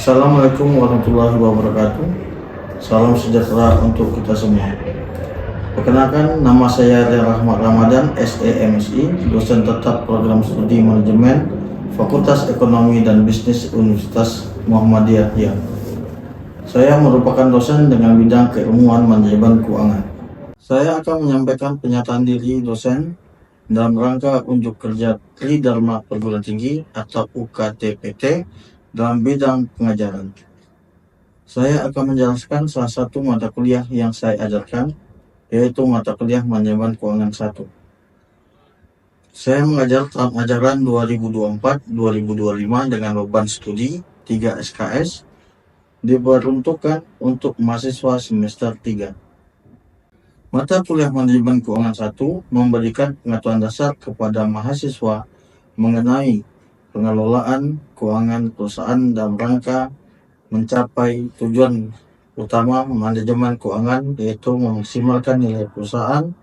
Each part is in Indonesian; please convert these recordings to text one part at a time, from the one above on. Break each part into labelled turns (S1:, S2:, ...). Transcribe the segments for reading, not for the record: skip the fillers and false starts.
S1: Assalamualaikum warahmatullahi wabarakatuh. Salam sejahtera untuk kita semua. Perkenalkan, nama saya Ria Rahmat Ramadan, SEMSI, dosen tetap program studi manajemen Fakultas Ekonomi dan Bisnis Universitas Muhammadiyah Riau. Saya merupakan dosen dengan bidang keilmuan manajemen keuangan. Saya akan menyampaikan pernyataan diri dosen dalam rangka unjuk kerja Tridharma Perguruan Tinggi atau UKTPT dalam bidang pengajaran. Saya akan menjelaskan salah satu mata kuliah yang saya ajarkan, yaitu mata kuliah Manajemen Keuangan 1. Saya mengajar tahun ajaran 2024-2025 dengan beban studi 3 SKS, diperuntukkan untuk mahasiswa semester 3. Mata kuliah Manajemen Keuangan 1 memberikan pengetahuan dasar kepada mahasiswa mengenai pengelolaan keuangan perusahaan dalam rangka mencapai tujuan utama manajemen keuangan, yaitu memaksimalkan nilai perusahaan.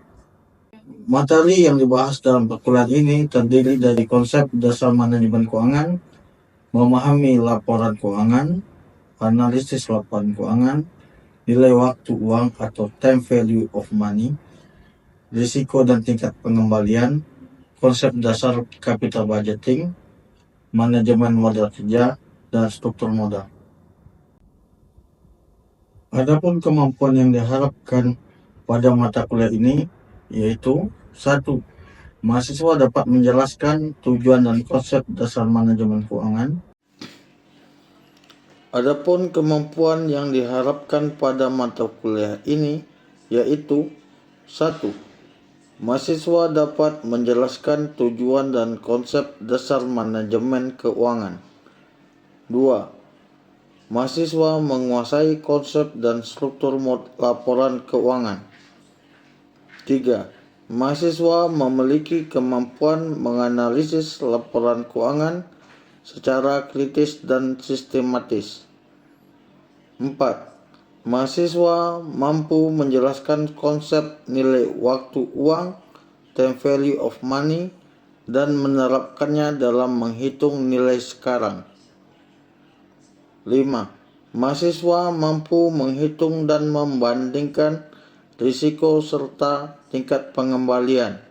S1: Materi yang dibahas dalam perkuliahan ini terdiri dari konsep dasar manajemen keuangan, memahami laporan keuangan, analisis laporan keuangan, nilai waktu uang atau time value of money, risiko dan tingkat pengembalian, konsep dasar capital budgeting, manajemen modal kerja, dan struktur modal. Adapun kemampuan yang diharapkan pada mata kuliah ini yaitu 1. Mahasiswa dapat menjelaskan tujuan dan konsep dasar manajemen keuangan. Adapun kemampuan yang diharapkan pada mata kuliah ini yaitu 1. Mahasiswa dapat menjelaskan tujuan dan konsep dasar manajemen keuangan. 2. Mahasiswa menguasai konsep dan struktur laporan keuangan. 3. Mahasiswa memiliki kemampuan menganalisis laporan keuangan secara kritis dan sistematis. 4. Mahasiswa mampu menjelaskan konsep nilai waktu uang, time value of money, dan menerapkannya dalam menghitung nilai sekarang. 5. Mahasiswa mampu menghitung dan membandingkan risiko serta tingkat pengembalian.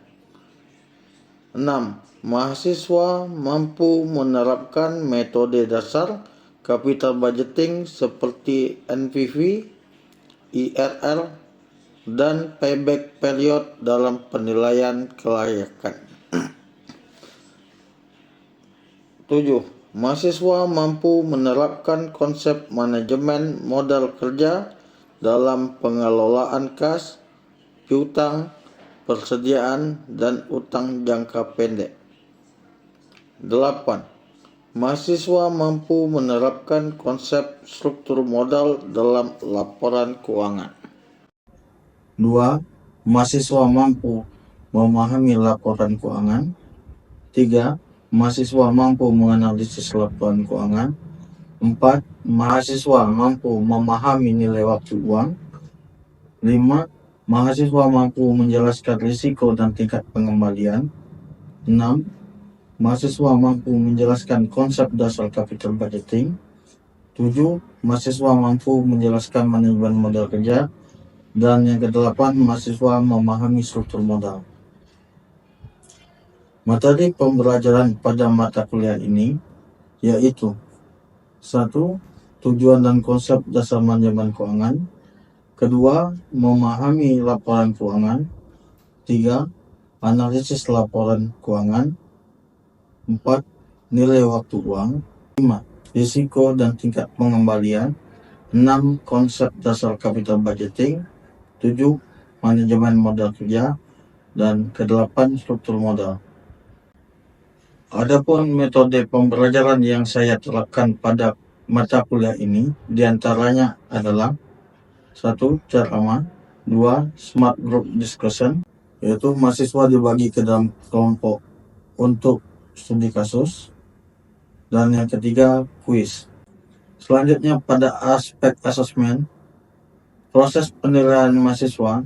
S1: 6. Mahasiswa mampu menerapkan metode dasar capital budgeting seperti NPV, IRR, dan payback period dalam penilaian kelayakan. 7. Mahasiswa mampu menerapkan konsep manajemen modal kerja dalam pengelolaan kas, piutang, persediaan, dan utang jangka pendek. 8. Mahasiswa mampu menerapkan konsep struktur modal dalam laporan keuangan. 2. Mahasiswa mampu memahami laporan keuangan. 3. Mahasiswa mampu menganalisis laporan keuangan. 4. Mahasiswa mampu memahami nilai waktu uang. 5. Mahasiswa mampu menjelaskan risiko dan tingkat pengembalian. 6. Mahasiswa mampu menjelaskan konsep dasar capital budgeting. 7. Mahasiswa mampu menjelaskan manajemen modal kerja. Dan yang ke-8, mahasiswa memahami struktur modal. Materi pembelajaran pada mata kuliah ini yaitu 1. Tujuan dan konsep dasar manajemen keuangan. 2. Memahami laporan keuangan. 3. Analisis laporan keuangan. 4. Nilai waktu uang. 5. Risiko dan tingkat pengembalian. 6. Konsep dasar capital budgeting. 7. Manajemen modal kerja. Dan ke-8, struktur modal. Adapun metode pembelajaran yang saya terapkan pada mata kuliah ini diantaranya adalah 1. Ceramah. 2. Smart group discussion, yaitu mahasiswa dibagi ke dalam kelompok untuk studi kasus. Dan yang ketiga, kuis. Selanjutnya pada aspek asesmen, proses penilaian mahasiswa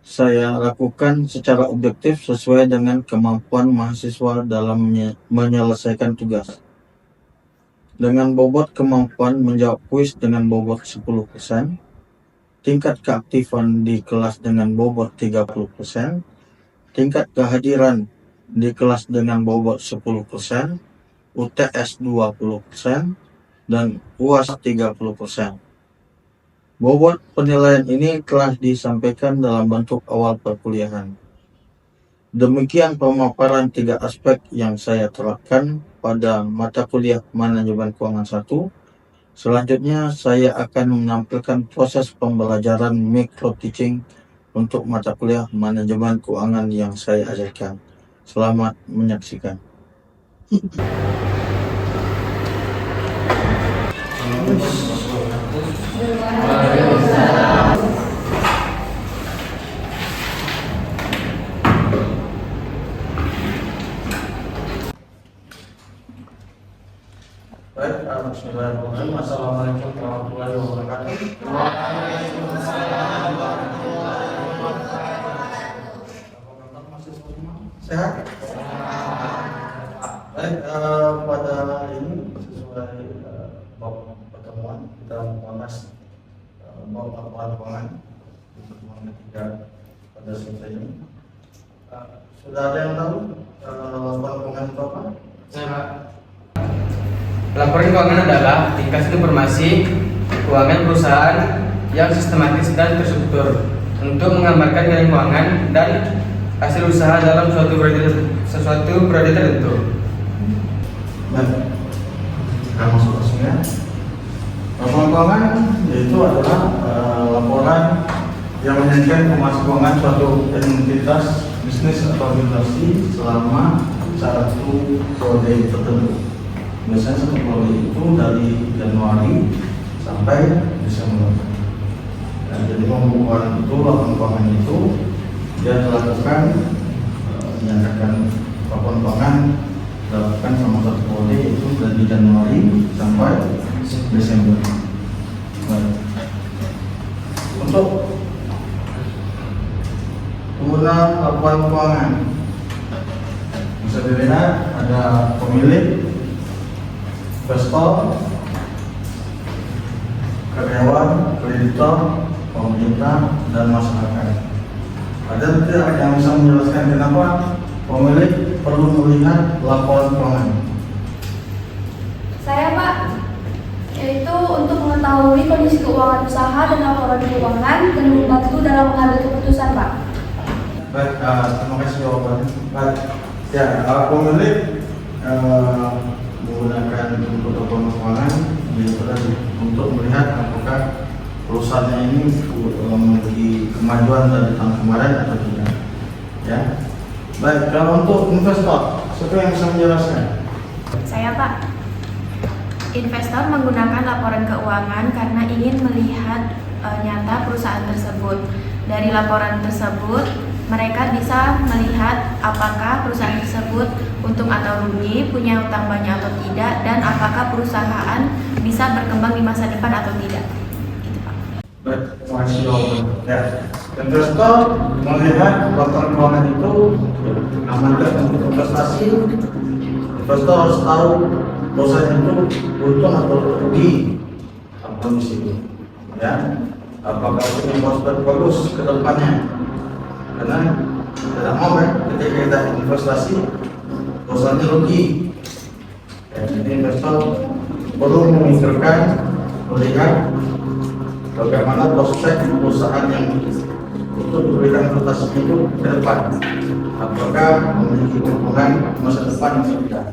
S1: saya lakukan secara objektif sesuai dengan kemampuan mahasiswa dalam menyelesaikan tugas. dengan bobot kemampuan menjawab kuis dengan bobot 10%, tingkat keaktifan di kelas dengan bobot 30%, tingkat kehadiran di kelas dengan bobot 10%, UTS 20%, dan UAS 30%. Bobot penilaian ini telah disampaikan dalam bentuk awal perkuliahan. Demikian pemaparan 3 aspek yang saya terapkan pada mata kuliah Manajemen Keuangan 1. Selanjutnya saya akan menampilkan proses pembelajaran micro teaching untuk mata kuliah Manajemen Keuangan yang saya ajarkan. Selamat menyaksikan. Baik, bismillahirrahmanirrahim. Assalamualaikum warahmatullahi wabarakatuh. Waalaikumsalam warahmatullahi wabarakatuh. Masih sehat? Baik, pada hari ini sesuai bab pertemuan kita membahas bab laporan keuangan di pertemuan ketiga pada selesai ini. Sudah ada yang tahu laporan keuangan itu apa?
S2: Laporan keuangan adalah tingkat informasi keuangan perusahaan yang sistematis dan terstruktur untuk menggambarkan nilai keuangan dan hasil usaha dalam suatu periode tertentu.
S1: Baik, kita masuk ke sini. Laporan keuangan yaitu adalah laporan yang menyajikan informasi keuangan suatu entitas bisnis atau organisasi selama satu periode tertentu. Biasanya satu periode itu dari Januari sampai Desember. Jadi pembukuan itu, laporan keuangan itu dia dilakukan menyatakan laporan keuangan dilakukan selama satu periode itu dari Januari sampai Desember. Untuk penggunaan laporan keuangan bisa dilihat ada pemilik, investor, karyawan, kreditor, pemerintah, dan masyarakat. Ada tidak yang bisa menjelaskan kenapa pemilik perlu melihat laporan keuangan?
S3: Saya, Pak, yaitu untuk mengetahui kondisi keuangan usaha dan laporan keuangan dan membantu dalam mengambil keputusan, Pak.
S1: Baik, terima kasih jawabannya. Baik, ya, pemilik menggunakan untuk laporan keuangan untuk melihat apakah perusahaannya ini memiliki kemajuan dari tahun kemarin atau tidak. Ya, baik. Kalau untuk investor, siapa yang bisa menjelaskan?
S3: Saya, Pak. Investor menggunakan laporan keuangan karena ingin melihat nyata perusahaan tersebut. Dari laporan tersebut, mereka bisa melihat apakah perusahaan tersebut untung atau rugi, punya utang banyak atau tidak, dan apakah perusahaan bisa berkembang di masa depan atau tidak. Gitu, Pak.
S1: Baik, terima kasih jawabannya. Ya, investor melihat laporan keuangan itu amankan untuk investasi. Investor harus tahu perusahaan itu untung atau rugi kondisi itu. Ya, apakah ini prospek bagus ke depannya? Karena tidak mau ketika kita investasi perusahaannya rugi. Ya, jadi investor perlu memikirkan, melihat bagaimana prospek perusahaan yang untuk diberikan investasi itu ke depan. Apakah memiliki keuntungan masa depan atau tidak?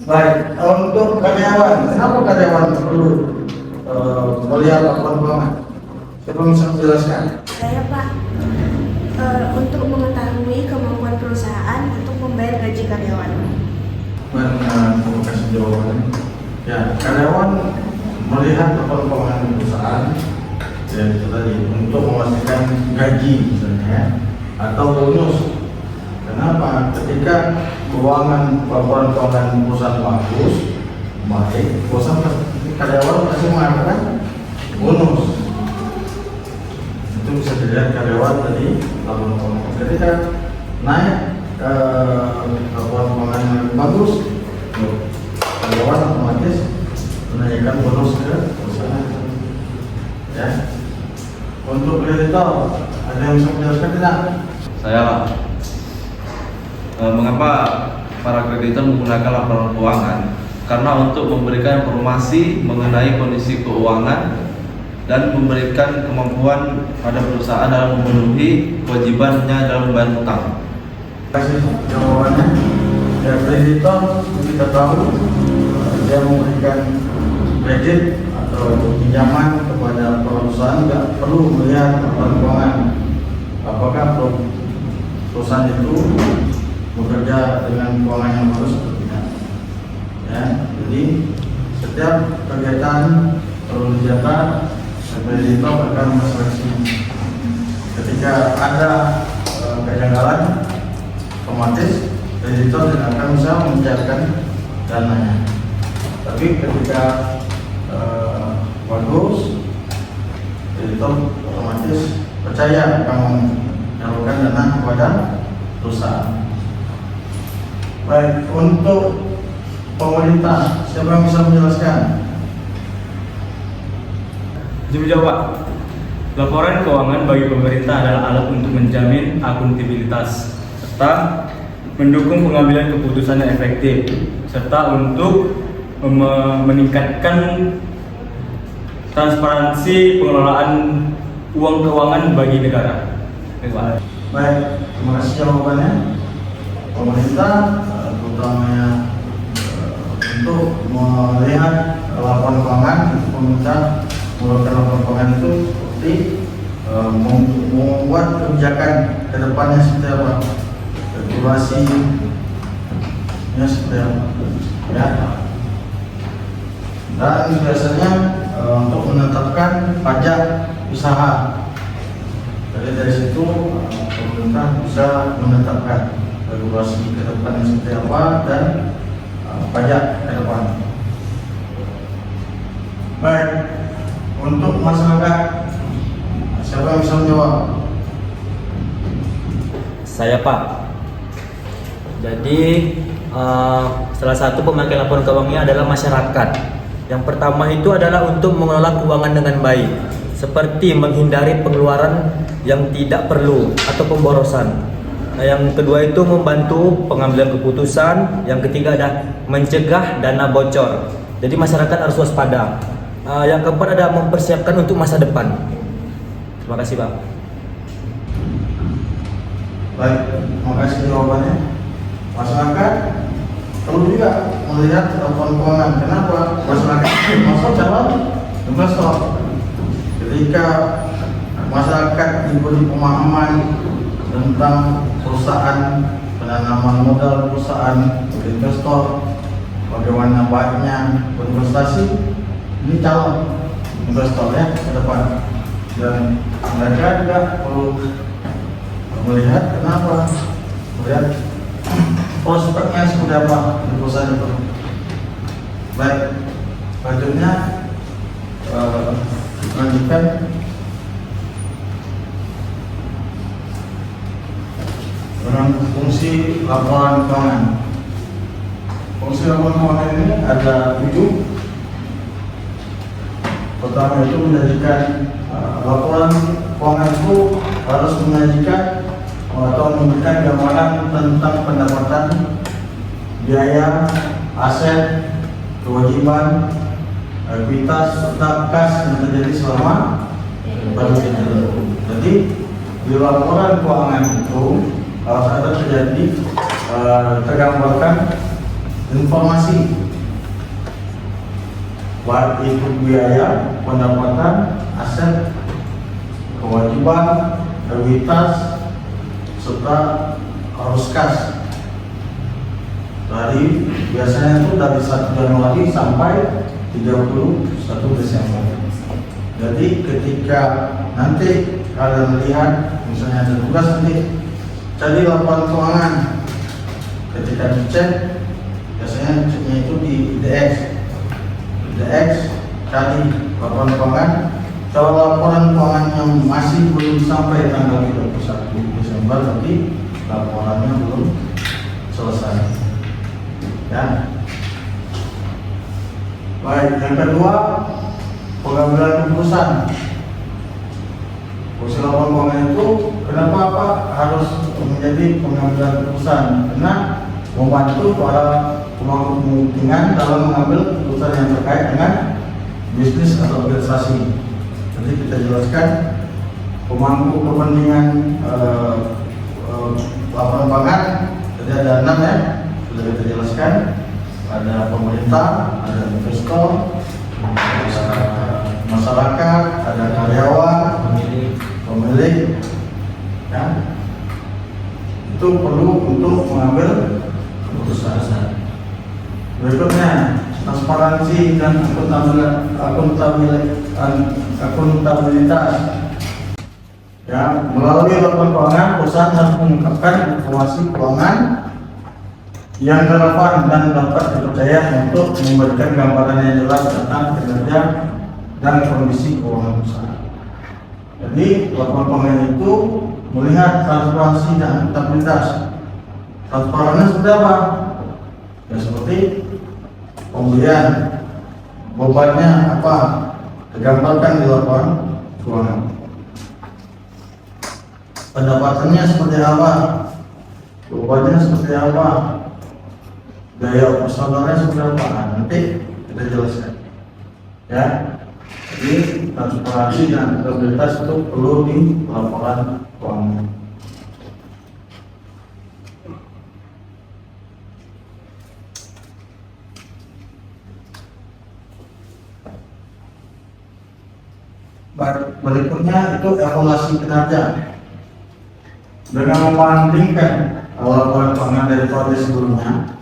S1: Baik, untuk karyawan, kenapa karyawan perlu melihat laporan keuangan? Siapa bisa menjelaskan?
S3: Saya, Pak, untuk mengetahui kemampuan perusahaan untuk membayar gaji karyawan.
S1: Baik, terima kasih jawabannya. Ya, karyawan melihat laporan keuangan perusahaan, ya itu tadi untuk memastikan gaji misalnya atau bonus. Kenapa? Ketika keuangan laporan keuangan perusahaan bagus, baik, perusahaan karyawan pasti mengharapkan bonus. Itu bisa dilihat karyawan tadi laporan keuangan. Ketika naik laporan keuangan yang bagus, karyawan otomatis menanyakan bonus ke perusahaan. Ya. Untuk kreditor, ada yang bisa menjelaskan tidak?
S4: Saya mengapa para kreditor menggunakan laporan keuangan? Karena untuk memberikan informasi mengenai kondisi keuangan dan memberikan kemampuan pada perusahaan dalam memenuhi kewajibannya dalam membayar hutang.
S1: Kasih jawabannya. Ya, kreditor kita tahu dia memberikan kredit atau pinjaman kepada perusahaan tidak perlu melihat laporan keuangan. Apakah perusahaan itu bekerja dengan keuangan yang bagus atau tidak? Ya, jadi setiap kegiatan perlu dicatat. Kreditor akan menseleksi. Ketika ada kejanggalan, otomatis kreditor tidak akan bisa mencairkan dananya. Tapi ketika bagus, kreditor otomatis percaya akan menyalurkan dana kepada perusahaan. Baik, untuk pemerintah, siapa yang bisa menjelaskan?
S5: Jawab. Laporan keuangan bagi pemerintah adalah alat untuk menjamin akuntabilitas serta mendukung pengambilan keputusan yang efektif serta untuk meningkatkan transparansi pengelolaan uang keuangan bagi negara.
S1: Baik, terima kasih jawabannya. Pemerintah terutamanya untuk melihat laporan keuangan, pemerintah mengeluarkan laporan keuangan itu seperti membuat kebijakan ke depannya seperti apa, regulasinya seperti apa, ya. Dan biasanya untuk menetapkan pajak usaha. Jadi dari situ pemerintah bisa menetapkan regulasi ke depannya seperti apa dan pajak ke depan. Baik. Untuk masyarakat, siapa yang bisa menjawab?
S6: Saya, Pak. Jadi salah satu pemakai laporan keuangannya adalah masyarakat. Yang pertama itu adalah untuk mengelola keuangan dengan baik, seperti menghindari pengeluaran yang tidak perlu atau pemborosan. Nah, yang kedua itu membantu pengambilan keputusan. Yang ketiga ada mencegah dana bocor. Jadi masyarakat harus waspada. Yang keempat ada mempersiapkan untuk masa depan. Terima kasih, Pak.
S1: Baik, terima kasih jawabannya. Masyarakat perlu juga melihat laporan keuangan. Kenapa? Masyarakat masuk calon investor. Ketika masyarakat diberi pemahaman tentang perusahaan, penanaman modal perusahaan, investor, bagaimana baiknya berinvestasi, ini calon investor ya ke depan. Dan mereka juga perlu melihat kenapa, melihat prospeknya seperti apa di perusahaan itu. Baik, selanjutnya lanjutkan. Dengan fungsi laporan keuangan. Fungsi laporan keuangan ini ada 7. Pertama itu menyajikan laporan keuangan itu harus menyajikan atau memberikan gambaran tentang pendapatan, biaya, aset, kewajiban, ekuitas serta kas yang terjadi selama periode itu. Jadi di laporan keuangan itu harus ada tergambarkan informasi baik itu biaya, pendapatan, aset, kewajiban, ekuitas serta arus kas. Dari biasanya itu dari 1 Januari sampai 31 Desember. Jadi ketika nanti kalian melihat misalnya ada tugas nanti cari laporan keuangan, ketika dicek biasanya ceknya itu di IDX cari laporan keuangan. Kalau laporan keuangan yang masih belum sampai tanggal 31 Desember nanti laporannya belum selesai. Ya. Baik, yang kedua, pengambilan keputusan. Fungsi laporan keuangan itu kenapa Pak harus menjadi pengambilan keputusan? Karena membantu para pemangku kepentingan dalam mengambil keputusan yang terkait dengan bisnis atau organisasi. Jadi kita jelaskan pemangku kepentingan laporan keuangan. Jadi ada 6 ya, sudah kita jelaskan. Ada pemerintah, ada investor, masyarakat, ada karyawan, pemilik, ya. Itu perlu untuk mengambil keputusan. Berikutnya, transparansi dan akuntabilitas. Ya, melalui laporan keuangan, perusahaan harus mengungkapkan informasi keuangan yang relevan dan dapat dipercaya untuk memberikan gambaran yang jelas tentang kinerja dan kondisi keuangan perusahaan. Jadi laporan keuangan itu melihat transparansi dan akuntabilitas. Transparansi seperti apa? Ya seperti pembelian, bebannya apa, tergambarkan di laporan keuangan. Pendapatannya seperti apa, bebannya seperti apa, gaya operasionalnya seperti apa, nanti kita jelaskan. Ya, jadi transparansi dan akuntabilitas itu perlu di laporan keuangan. Berikutnya itu evaluasi kinerja. Dengan membandingkan laporan keuangan dari tahun sebelumnya.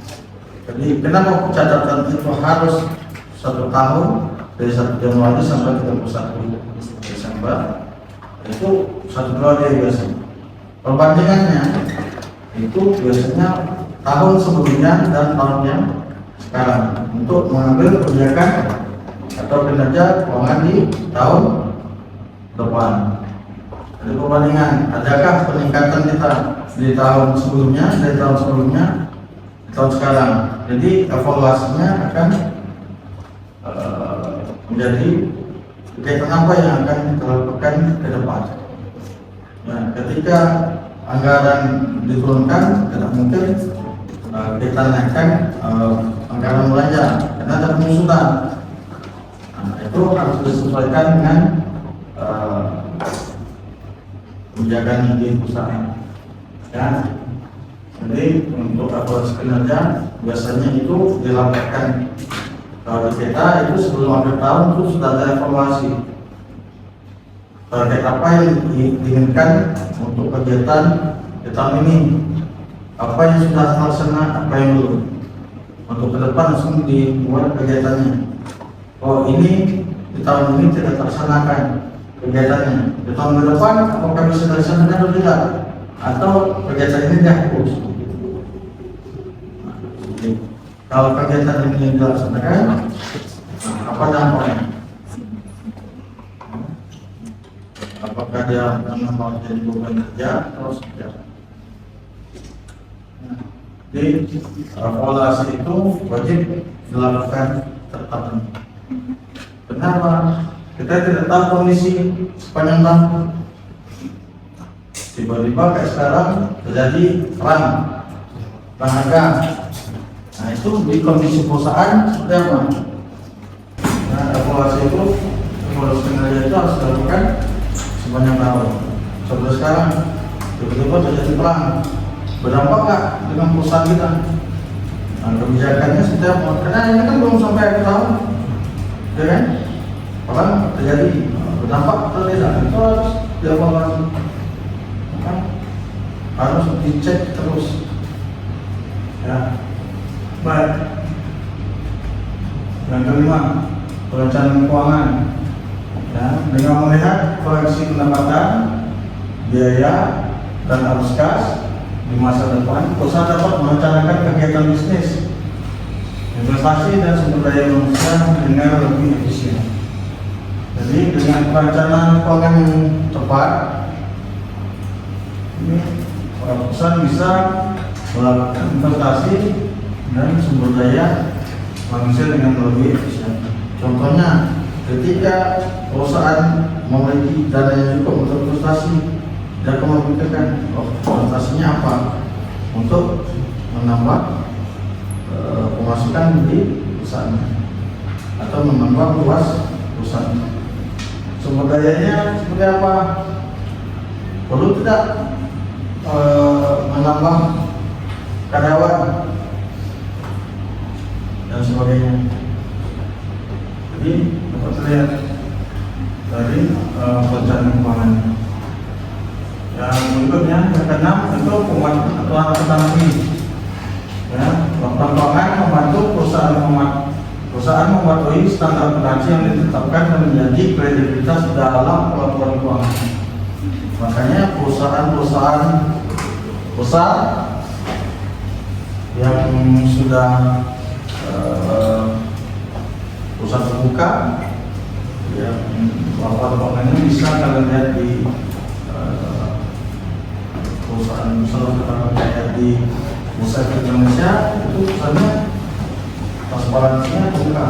S1: Jadi kenapa catatan itu harus 1 tahun dari 1 Januari sampai 31 Desember? Itu 1 Januari biasanya. Perbandingannya itu biasanya tahun sebelumnya dan tahun yang sekarang untuk mengambil kebijakan atau kinerja keuangan di tahun depan. Jadi perbandingan, adakah peningkatan kita di tahun sebelumnya, dari tahun sebelumnya, di tahun sekarang. Jadi evaluasinya akan menjadi kegiatan apa yang akan kita lakukan ke depan. Nah, ketika anggaran diturunkan, tidak mungkin kita naikkan anggaran belanja karena ada pengusutan. Nah, itu harus disesuaikan dengan kebijakan di perusahaan. Ya. Jadi untuk evaluasi kinerja biasanya itu dilaporkan kalau kita itu sebelum akhir tahun itu sudah ada evaluasi target apa yang diinginkan untuk kegiatan di tahun ini, apa yang sudah terlaksana, apa yang belum. Untuk ke depan langsung dibuat kegiatannya. Oh ini di tahun ini tidak terlaksanakan kegiatannya. Di tahun ke depan apakah bisa terlaksanakan atau tidak? Atau kegiatan ini dihapus? Kalau kegiatan ini dilaksanakan, apa dampaknya? Apakah dia menambah jadi beban kerja atau seperti apa? Jadi evaluasi itu wajib dilakukan tetap. Kenapa? Kita tidak tahu kondisi sepanjang tahun. Tiba-tiba kayak sekarang terjadi perang harga. Nah itu di kondisi perusahaan seperti apa? Nah evaluasi kinerja itu harus dilakukan sepanjang tahun. Seperti sekarang tiba-tiba terjadi perang, berdampak nggak dengan perusahaan kita? Nah kebijakannya seperti apa? Karena ini kan belum sampai akhir tahun, ya kan? Perang terjadi, berdampak atau tidak? Itu harus dievaluasi. Harus dicek terus. Ya. Baik. Yang kelima, perencanaan keuangan. Ya, dengan melihat proyeksi pendapatan, biaya, dan arus kas di masa depan, perusahaan dapat merencanakan kegiatan bisnis, investasi dan sumber daya manusia dengan lebih efisien. Jadi dengan perencanaan keuangan yang tepat, ini perusahaan bisa melakukan investasi dan sumber daya manusia dengan lebih efisien. Contohnya, ketika perusahaan memiliki dana yang cukup untuk investasi, dia akan memikirkan, investasinya apa untuk menambah pemasukan di perusahaan atau menambah luas perusahaan. Sumber dayanya seperti apa? Perlu tidak menambah karyawan dan sebagainya. Jadi dapat terlihat dari perencanaan keuangan. Yang berikutnya, yang keenam itu pematuhan akuntansi. Ya, laporan keuangan membantu perusahaan mematuhi standar akuntansi yang ditetapkan dan menjadi kredibilitas dalam pelaporan keuangan. Makanya perusahaan-perusahaan besar yang sudah perusahaan terbuka, ya, laporan keuangannya bisa kalian lihat di perusahaan besar kayak di Bursa Efek Indonesia, itu perusahaannya transparansinya terbuka.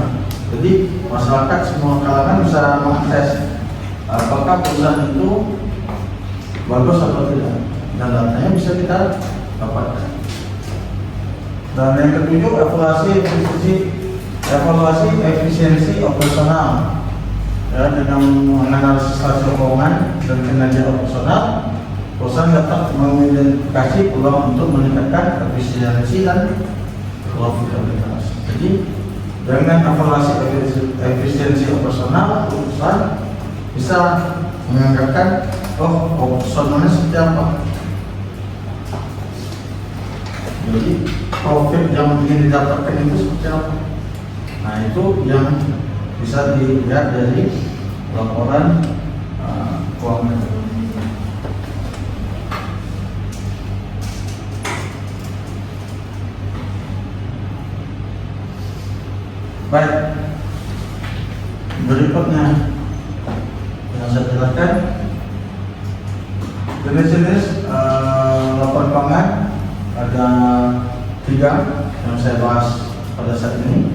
S1: Jadi masyarakat semua kalangan bisa mengakses apakah perusahaan itu bagus atau tidak, dan datanya bisa kita dapatkan. Dan yang ketujuh, evaluasi efisiensi operasional, ya, dengan menganalisis hasil keuangan dan kinerja operasional. Perusahaan dapat mengidentifikasi peluang untuk meningkatkan efisiensi dan profitabilitas. Jadi dengan evaluasi efisiensi operasional, perusahaan bisa menganggarkan operasionalnya seperti apa. Jadi profit yang ingin didapatkan itu seperti apa. Nah, itu yang bisa dilihat dari laporan keuangan. Baik, berikutnya yang saya jelaskan jenis-jenis laporan keuangan ada 3 yang saya bahas pada saat ini.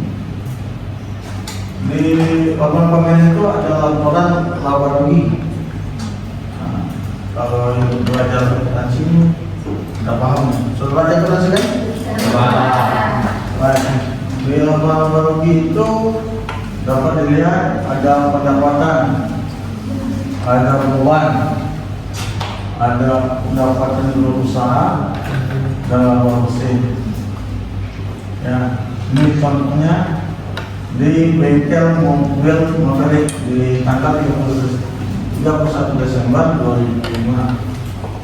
S1: Di laporan keuangan itu ada laporan laba rugi. Nah, kalau yang belajar akuntansi sudah paham. Sudah belajar akuntansi kan? Baik. Di laporan laba rugi itu dapat dilihat ada pendapatan, ada beban, ada pendapatan berusaha dan laba bersih. Ya, ini contohnya di bengkel mobil Maverick di tanggal 31 Desember 2005.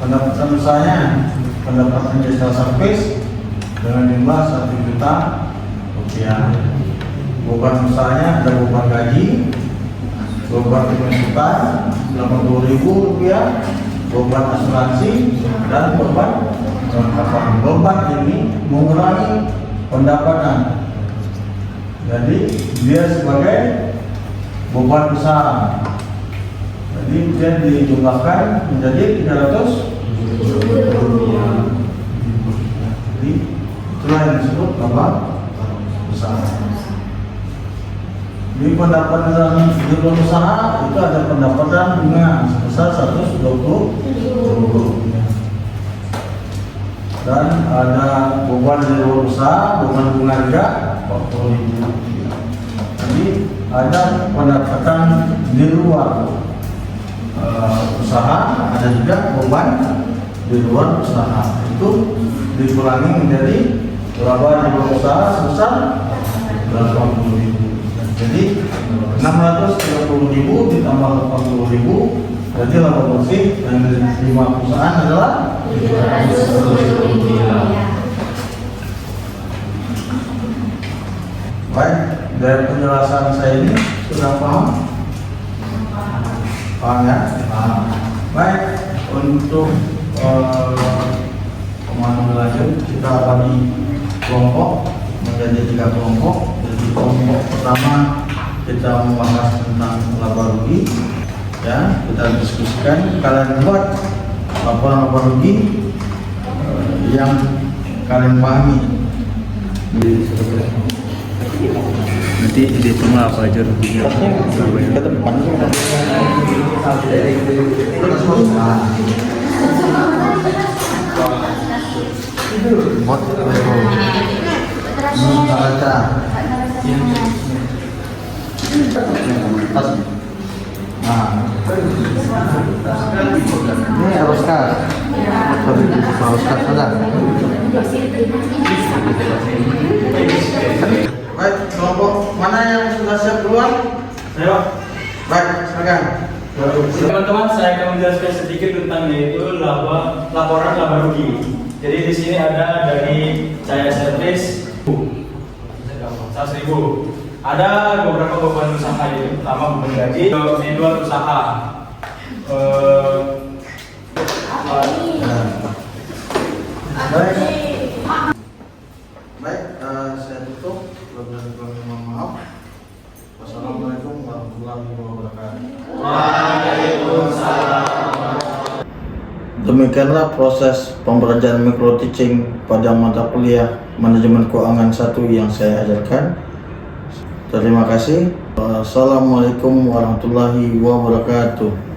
S1: Pendapatan usahanya, pendapatan jasa servis dengan jumlah 1 juta rupiah. Beban usahanya ada beban gaji, beban pemasukan 80.000 rupiah, beban asuransi dan beban kelengkapan. Beban ini mengurangi pendapatan, jadi dia sebagai beban usaha. Jadi dia dijumlahkan menjadi 300 rupiah. Jadi itulah yang disebut laba usaha. Di pendapatan di usaha itu ada pendapatan bunga sebesar 120.000 dan ada beban di luar usaha, beban bunga juga 40.000. Jadi ada pendapatan di luar usaha, ada juga beban di luar usaha. Itu dikurangi menjadi laba di luar usaha sebesar 80.000. Jadi 630.000 ditambah 80.000, jadi laba bersih yang diterima perusahaan adalah 300 rupiah. Baik, dari penjelasan saya ini sudah paham? Paham ya? Paham. Baik, untuk pemahaman lanjut kita bagi kelompok menjadi 3 kelompok. Jadi kelompok pertama kita membahas tentang laba rugi, ya, kita diskusikan. Kalian buat laporan laba rugi yang kalian pahami.
S5: Nanti dihitung lah apa aja ruginya.
S1: Ke depan. Ini harus kas. Harus kas ada. Baik, kelompok mana yang sudah siap duluan?
S5: Saya.
S1: Baik, silakan.
S5: Teman-teman, saya akan menjelaskan sedikit tentang yaitu laporan laba rugi. Jadi di sini ada dari saya servis 100.000. Ada beberapa beban usaha yaitu pertama beban gaji, manual usaha.
S1: Baik, saya tutup. Mohon maaf. Wassalamualaikum warahmatullahi wabarakatuh. Demikianlah proses pembelajaran micro teaching pada mata kuliah Manajemen Keuangan 1 yang saya ajarkan. Terima kasih. Wassalamualaikum warahmatullahi wabarakatuh.